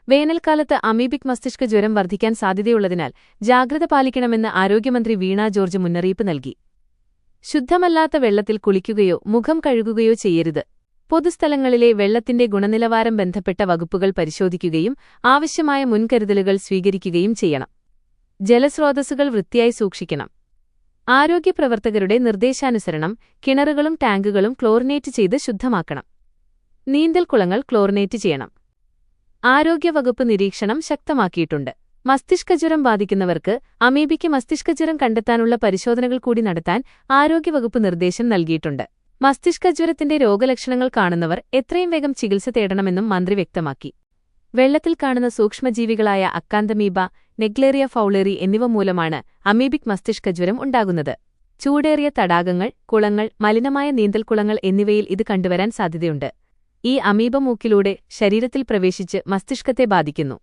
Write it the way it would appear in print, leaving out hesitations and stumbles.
വേനൽക്കാലത്ത് അമീബിക് മസ്തിഷ്ക ജ്വരം വർദ്ധിക്കാൻ സാധ്യതയുള്ളതിനാൽ ജാഗ്രത പാലിക്കണമെന്ന് ആരോഗ്യമന്ത്രി വീണ ജോർജ് മുന്നറിയിപ്പ് നൽകി. ശുദ്ധമല്ലാത്ത വെള്ളത്തിൽ കുളിക്കുകയോ മുഖം കഴുകുകയോ ചെയ്യരുത്. പൊതുസ്ഥലങ്ങളിലെ വെള്ളത്തിന്റെ ഗുണനിലവാരം ബന്ധപ്പെട്ട വകുപ്പുകൾ പരിശോധിക്കുകയും ആവശ്യമായ മുൻകരുതലുകൾ സ്വീകരിക്കുകയും ചെയ്യണം. ജലസ്രോതസ്സുകൾ വൃത്തിയായി സൂക്ഷിക്കണം. ആരോഗ്യപ്രവർത്തകരുടെ നിർദ്ദേശാനുസരണം കിണറുകളും ടാങ്കുകളും ക്ലോറിനേറ്റ് ചെയ്ത് ശുദ്ധമാക്കണം. നീന്തൽക്കുളങ്ങൾ ക്ലോറിനേറ്റ് ചെയ്യണം. ആരോഗ്യവകുപ്പ് നിരീക്ഷണം ശക്തമാക്കിയിട്ടുണ്ട്. മസ്തിഷ്കജ്വരം ബാധിക്കുന്നവർക്ക് അമീബിക്ക് മസ്തിഷ്കജ്വരം കണ്ടെത്താനുള്ള പരിശോധനകൾ കൂടി നടത്താൻ ആരോഗ്യവകുപ്പ് നിർദ്ദേശം നൽകിയിട്ടുണ്ട്. മസ്തിഷ്കജ്വരത്തിന്റെ രോഗലക്ഷണങ്ങൾ കാണുന്നവർ എത്രയും വേഗം ചികിത്സ തേടണമെന്നും മന്ത്രി വ്യക്തമാക്കി. വെള്ളത്തിൽ കാണുന്ന സൂക്ഷ്മജീവികളായ അക്കാന്തമീബ, നെഗ്ലേറിയ ഫൗളേറി എന്നിവ മൂലമാണ് അമീബിക് മസ്തിഷ്കജ്വരം ഉണ്ടാകുന്നത്. ചൂടേറിയ തടാകങ്ങൾ, കുളങ്ങൾ, മലിനമായ നീന്തൽക്കുളങ്ങൾ എന്നിവയിൽ ഇത് കണ്ടുവരാൻ സാധ്യതയുണ്ട്. ഈ അമീബ മൂക്കിലൂടെ ശരീരത്തിൽ പ്രവേശിച്ച് മസ്തിഷ്കത്തെ ബാധിക്കുന്നു.